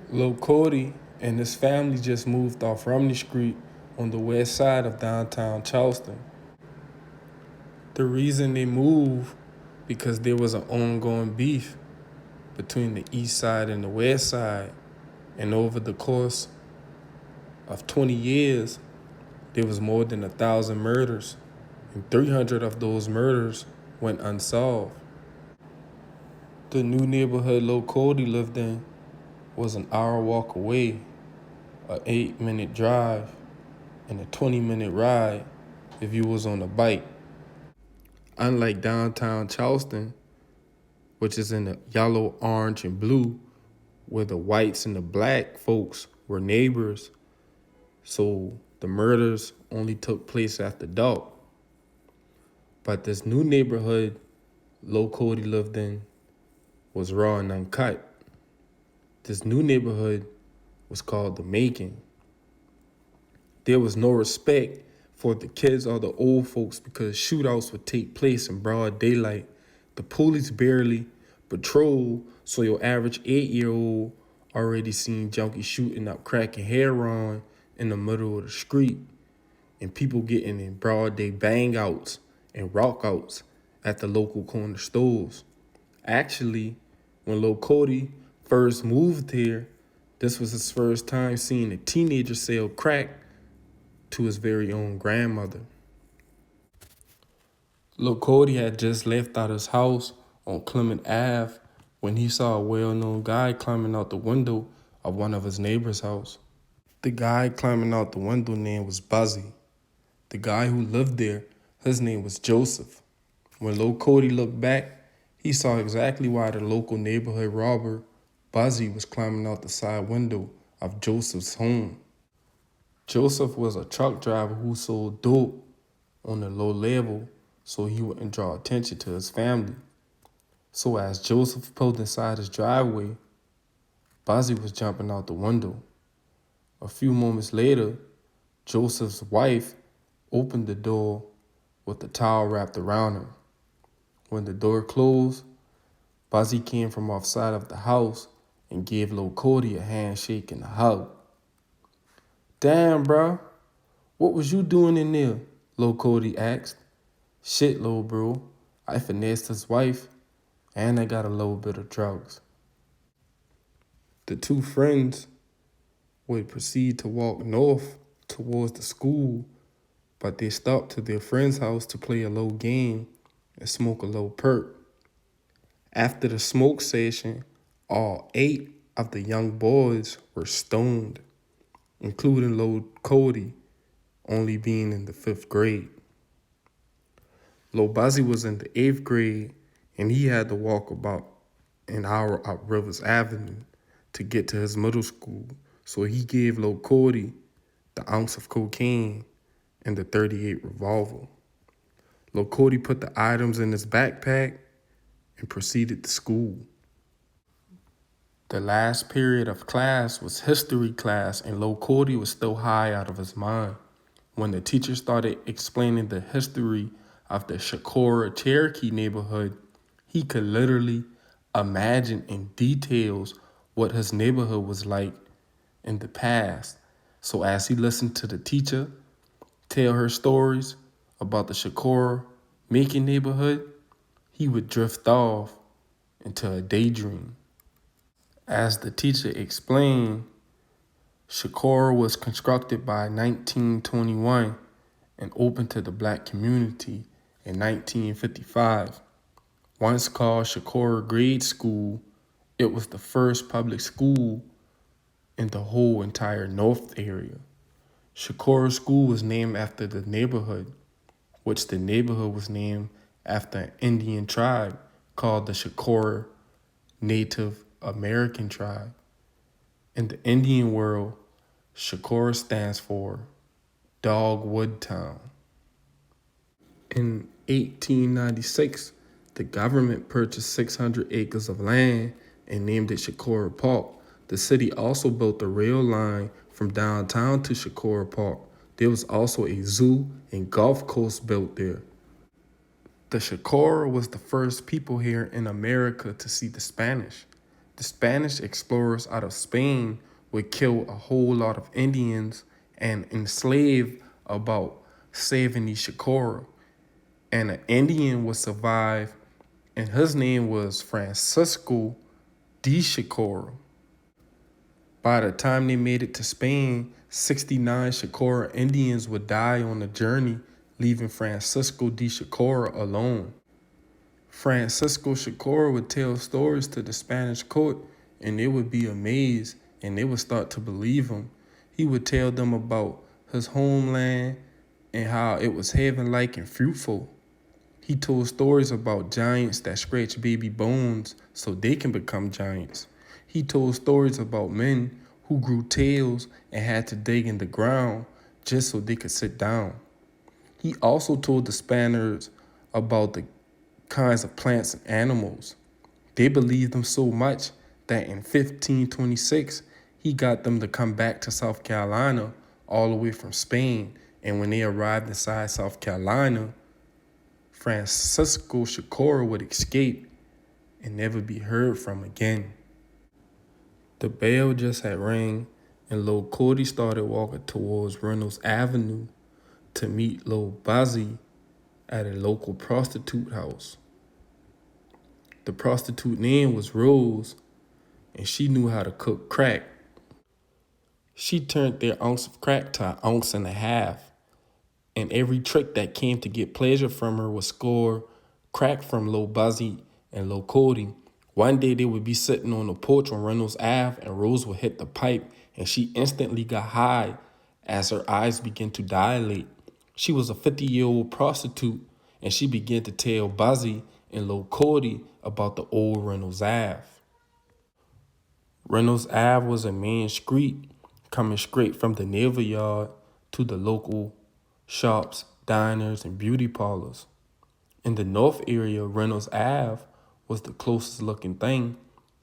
Lil Cody and his family just moved off Romney Street on the west side of downtown Charleston. The reason they moved because there was an ongoing beef between the east side and the west side, and over the course of 20 years, there was more than 1,000 murders, and 300 of those murders went unsolved. The new neighborhood Lil Cody lived in was an hour walk away, a 8-minute drive, and a 20-minute ride if you was on a bike. Unlike downtown Charleston, which is in the yellow, orange, and blue, where the whites and the black folks were neighbors, so the murders only took place after dark. But this new neighborhood Lil Cody lived in was raw and uncut. This new neighborhood was called the Macon. There was no respect for the kids or the old folks because shootouts would take place in broad daylight. The police barely patrol, so your average 8-year-old already seen junkies shooting up crack and heroin in the middle of the street, and people getting in broad day bang outs and rock outs at the local corner stores. Actually, when Lil Cody first moved here, this was his first time seeing a teenager sell crack to his very own grandmother. Lil Cody had just left out his house on Clement Ave when he saw a well-known guy climbing out the window of one of his neighbor's house. The guy climbing out the window name was Buzzy. The guy who lived there, his name was Joseph. When Lil Cody looked back, he saw exactly why the local neighborhood robber, Buzzy, was climbing out the side window of Joseph's home. Joseph was a truck driver who sold dope on the low level so he wouldn't draw attention to his family. So as Joseph pulled inside his driveway, Buzzy was jumping out the window. A few moments later, Joseph's wife opened the door with the towel wrapped around her. When the door closed, Buzzy came from outside of the house and gave Lil Cody a handshake and a hug. "Damn, bruh, what was you doing in there?" Lil Cody asked. "Shit, lil bro, I finessed his wife and I got a little bit of drugs." The two friends would proceed to walk north towards the school, but they stopped to their friend's house to play a little game and smoke a little perk. After the smoke session, all 8 of the young boys were stoned, including Lil Cody, only being in the 5th grade. Lil Buzzy was in the 8th grade, and he had to walk about an hour up Rivers Avenue to get to his middle school, so he gave Lil Cody the ounce of cocaine and the .38 revolver. Lil Cody put the items in his backpack and proceeded to school. The last period of class was history class, and Lil Cody was still high out of his mind. When the teacher started explaining the history of the Shakora Cherokee neighborhood, he could literally imagine in details what his neighborhood was like in the past. So as he listened to the teacher tell her stories about the Shakora Macon neighborhood, he would drift off into a daydream. As the teacher explained, Shakora was constructed by 1921 and opened to the black community in 1955. Once called Shakora Grade School, it was the first public school in the whole entire North area. Shakora School was named after the neighborhood, which the neighborhood was named after an Indian tribe called the Shakora Native American tribe. In the Indian world, Shakora stands for Dogwood Town. In 1896, the government purchased 600 acres of land and named it Shakora Park. The city also built a rail line from downtown to Shakora Park. There was also a zoo and golf course built there. The Shakora was the first people here in America to see the Spanish. The Spanish explorers out of Spain would kill a whole lot of Indians and enslave about 70 Shikora. And an Indian would survive, and his name was Francisco de Shikora. By the time they made it to Spain, 69 Shikora Indians would die on the journey, leaving Francisco de Shikora alone. Francisco Shikora would tell stories to the Spanish court, and they would be amazed, and they would start to believe him. He would tell them about his homeland and how it was heaven-like and fruitful. He told stories about giants that scratch baby bones so they can become giants. He told stories about men who grew tails and had to dig in the ground just so they could sit down. He also told the Spaniards about the kinds of plants and animals. They believed him so much that in 1526, he got them to come back to South Carolina all the way from Spain. And when they arrived inside South Carolina, Francisco Shikora would escape and never be heard from again. The bell just had rang, and Lil Cody started walking towards Reynolds Avenue to meet Lil Buzzy at a local prostitute house. The prostitute name was Rose, and she knew how to cook crack. She turned their ounce of crack to an ounce and a half, and every trick that came to get pleasure from her would score crack from Lil Buzzy and Lil Cody. One day they would be sitting on the porch on Reynolds Ave, and Rose would hit the pipe, and she instantly got high as her eyes began to dilate. She was a 50-year-old prostitute, and she began to tell Buzzy and Lil Cody about the old Reynolds Ave. Reynolds Ave was a main street coming straight from the naval yard to the local shops, diners, and beauty parlors. In the north area, Reynolds Ave was the closest looking thing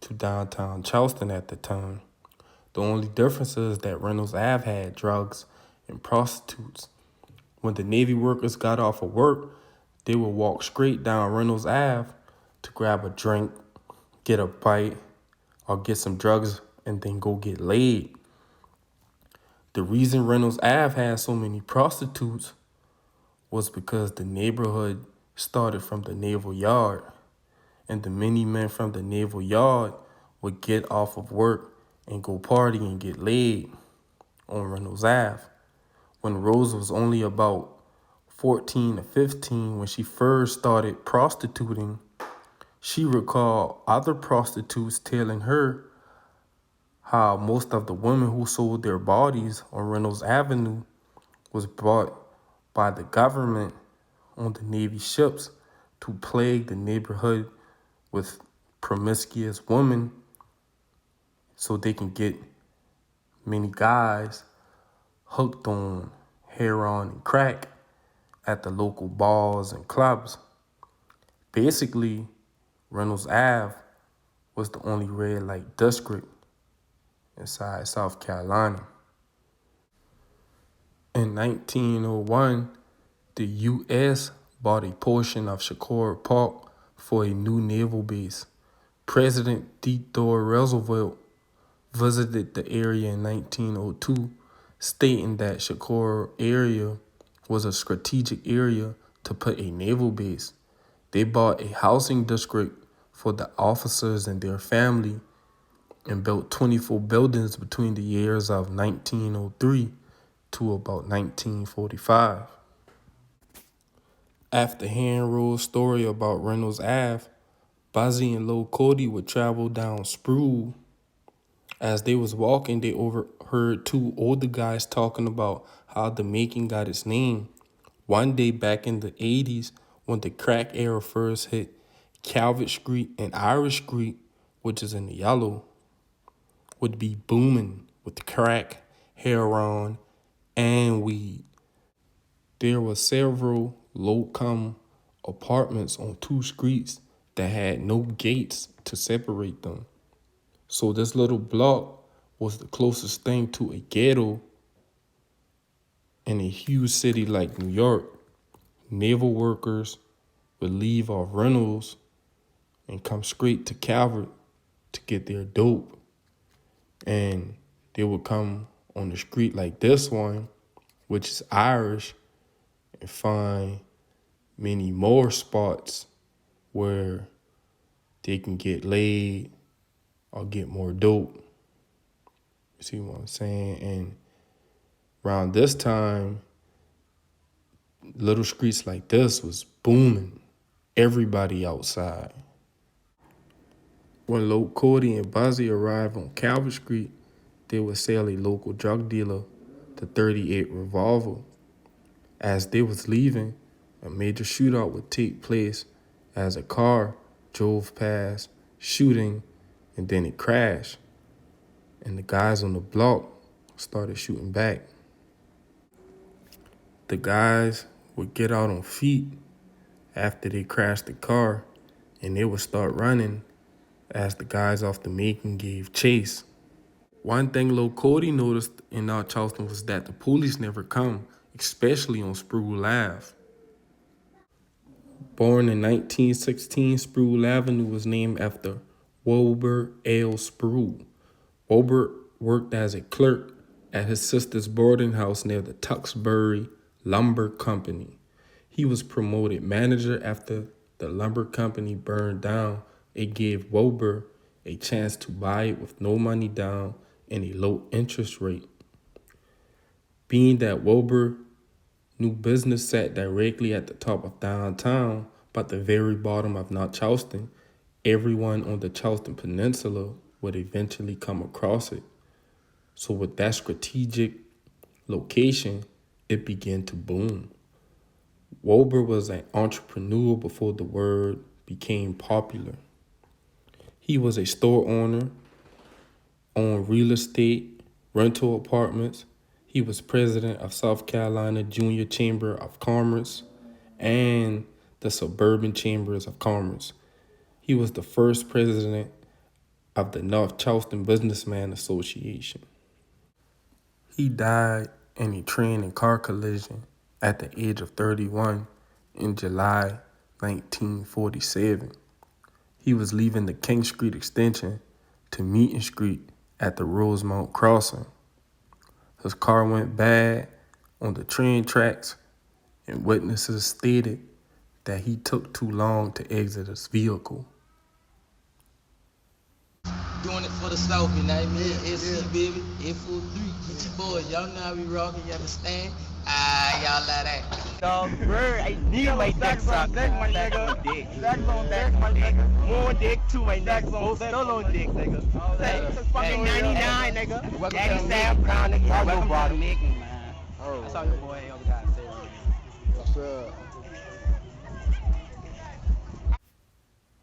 to downtown Charleston at the time. The only difference is that Reynolds Ave had drugs and prostitutes. When the Navy workers got off of work, they would walk straight down Reynolds Ave to grab a drink, get a bite, or get some drugs and then go get laid. The reason Reynolds Ave had so many prostitutes was because the neighborhood started from the naval yard, and the many men from the naval yard would get off of work and go party and get laid on Reynolds Ave. When Rose was only about 14 or 15 when she first started prostituting, she recalled other prostitutes telling her how most of the women who sold their bodies on Reynolds Avenue was bought by the government on the Navy ships to plague the neighborhood with promiscuous women so they can get many guys hooked on heroin and crack at the local bars and clubs. Basically, Reynolds Ave was the only red light district inside South Carolina. In 1901, the U.S. bought a portion of Shikora Park for a new naval base. President Theodore Roosevelt visited the area in 1902, stating that Shikora area was a strategic area to put a naval base. They bought a housing district for the officers and their family and built 24 buildings between the years of 1903 to about 1945. After hearing Rose's story about Reynolds Ave, Buzzy and Lil Cody would travel down Sproul. As they was walking, they overheard two older guys talking about how the Macon got its name. One day back in the 80s, when the crack era first hit, Calvert Street and Irish Street, which is in the yellow, would be booming with crack, heroin, and weed. There were several low-income apartments on two streets that had no gates to separate them. So this little block was the closest thing to a ghetto in a huge city like New York. Naval workers would leave off Reynolds and come straight to Calvert to get their dope. And they would come on the street like this one, which is Irish, and find many more spots where they can get laid or get more dope. You see what I'm saying? And around this time, little streets like this was booming. Everybody outside. When Lil Cody and Buzzy arrived on Calvert Street, they would sell a local drug dealer the 38 revolver. As they was leaving, a major shootout would take place as a car drove past, shooting, and then it crashed. And the guys on the block started shooting back. The guys would get out on feet after they crashed the car, and they would start running as the guys off the Macon gave chase. One thing Lil Cody noticed in Charleston was that the police never come, especially on Spruill Ave. Born in 1916, Spruill Avenue was named after Wilbur L. Spruill. Wilbur worked as a clerk at his sister's boarding house near the Tuxbury Lumber Company. He was promoted manager after the lumber company burned down. It gave Wilbur a chance to buy it with no money down and a low interest rate. Being that Wilbur new business sat directly at the top of downtown, but the very bottom of North Charleston, everyone on the Charleston Peninsula would eventually come across it. So with that strategic location, it began to boom. Wilbur was an entrepreneur before the word became popular. He was a store owner, owned real estate, rental apartments. He was president of South Carolina Junior Chamber of Commerce and the Suburban Chambers of Commerce. He was the first president of the North Charleston Businessman Association. He died in a train and car collision at the age of 31 in July 1947. He was leaving the King Street extension to Meeting Street at the Rosemount Crossing. His car went bad on the train tracks, and witnesses stated that he took too long to exit his vehicle. Doing it for the South, you know what I mean? SC, baby, F03, get your boy. Y'all know how we rockin', you understand? Y'all like that. Dog, bird, I need my dick sucked. Deck, my nigga. Stacks on deck, my nigga. More dick, too, my nigga. Both solo dick, nigga. Hey, fucking 99, nigga. Daddy Sam Brown, nigga. Welcome to Macon, man. That's all your boy, other guy say, man. What's up?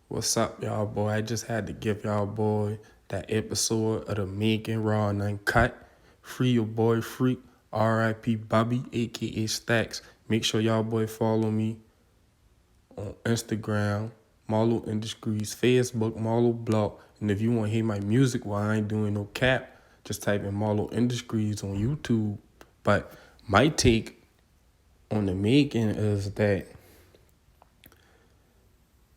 What's up, y'all boy? I just had to give y'all boy that episode of the Macon Raw and Uncut. Free your boy Freak, R.I.P. Bobby, a.k.a. Stacks. Make sure y'all boy follow me on Instagram, Marlo Industries, Facebook, Marlo Blog. And if you want to hear my music while I ain't doing no cap, just type in Marlo Industries on YouTube. But my take on the Macon is that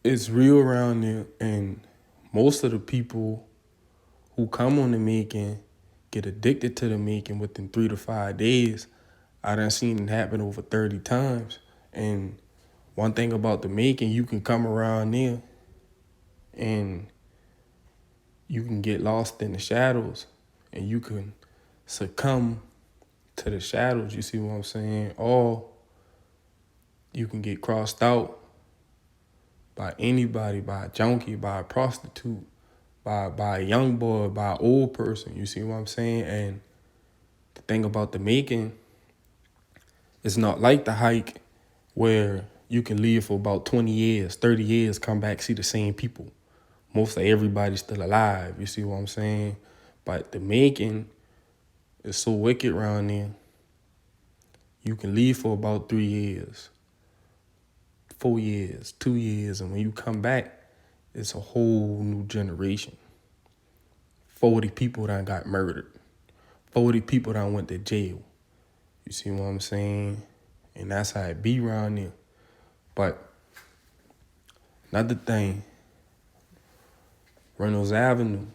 it's real around there, and most of the people who come on the Macon get addicted to the Macon within 3 to 5 days. I done seen it happen over 30 times. And one thing about the Macon, you can come around there and you can get lost in the shadows and you can succumb to the shadows, you see what I'm saying? Or you can get crossed out by anybody, by a junkie, by a prostitute, by a young boy, by an old person, you see what I'm saying? And the thing about the Macon, it's not like the hike where you can live for about 20 years, 30 years, come back, see the same people. Most of everybody's still alive, you see what I'm saying? But the Macon is so wicked around there. You can leave for about 3 years, 4 years, 2 years, and when you come back, it's a whole new generation. 40 people done got murdered. 40 people done went to jail. You see what I'm saying? And that's how it be around there. But another thing, Reynolds Avenue.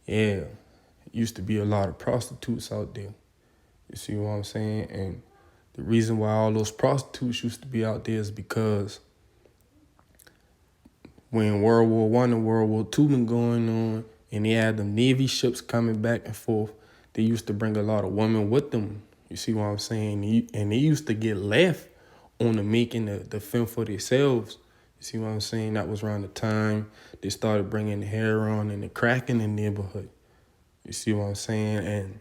Yeah, used to be a lot of prostitutes out there. You see what I'm saying? And the reason why all those prostitutes used to be out there is because when World War I and World War II been going on, and they had the Navy ships coming back and forth, they used to bring a lot of women with them. You see what I'm saying? And they used to get left on the making the fend for themselves. You see what I'm saying? That was around the time they started bringing the heroin and the crack in the neighborhood. You see what I'm saying? And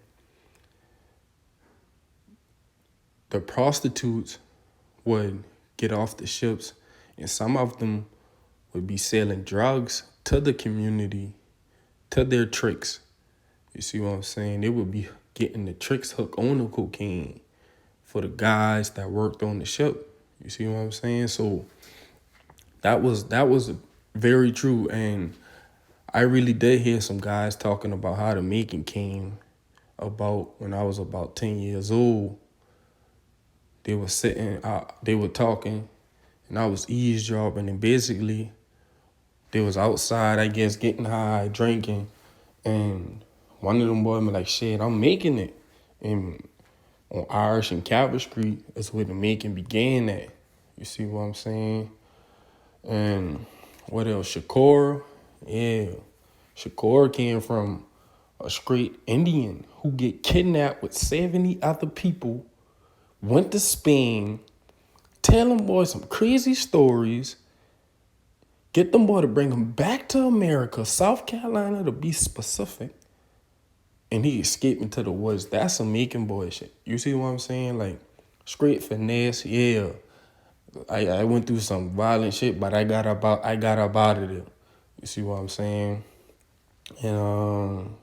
the prostitutes would get off the ships, and some of them would be selling drugs to the community, to their tricks. You see what I'm saying? They would be getting the tricks hook on the cocaine for the guys that worked on the ship. You see what I'm saying? So that was very true. And I really did hear some guys talking about how the Macon came about when I was about 10 years old. They were they were talking, and I was eavesdropping, and basically they was outside, I guess, getting high, drinking, and one of them boys was like, shit, I'm making it. And on Irish and Calvert Street is where the Macon began at. You see what I'm saying? And what else? Shakur? Yeah. Shakur came from a straight Indian who get kidnapped with 70 other people, went to Spain, tell them boys some crazy stories, get them boy to bring them back to America, South Carolina to be specific, and he escaped into the woods. That's some Macon boy shit. You see what I'm saying? Like, straight finesse, yeah. I went through some violent shit, but I got up out of there. You see what I'm saying? And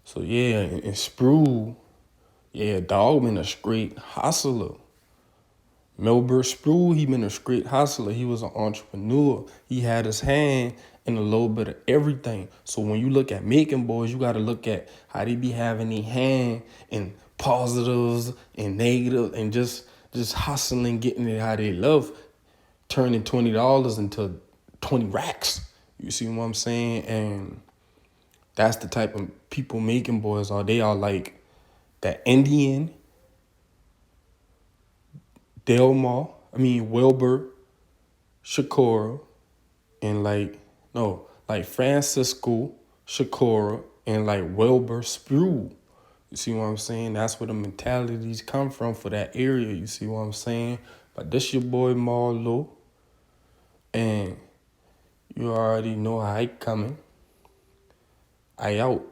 so yeah, and Sproul, yeah, dog been a straight hustler. Melbert Sproul, he been a straight hustler. He was an entrepreneur. He had his hand in a little bit of everything. So when you look at Macon boys, you got to look at how they be having their hand in positives and negatives and just hustling, getting it how they love, turning $20 into 20 racks. You see what I'm saying? And that's the type of people Macon boys are. They are like that Indian, Wilbur, Shakura, and like Francisco Shakura and like Wilbur Sproul. You see what I'm saying? That's where the mentalities come from for that area. You see what I'm saying? But this your boy Marlo, and you already know how I coming. I out.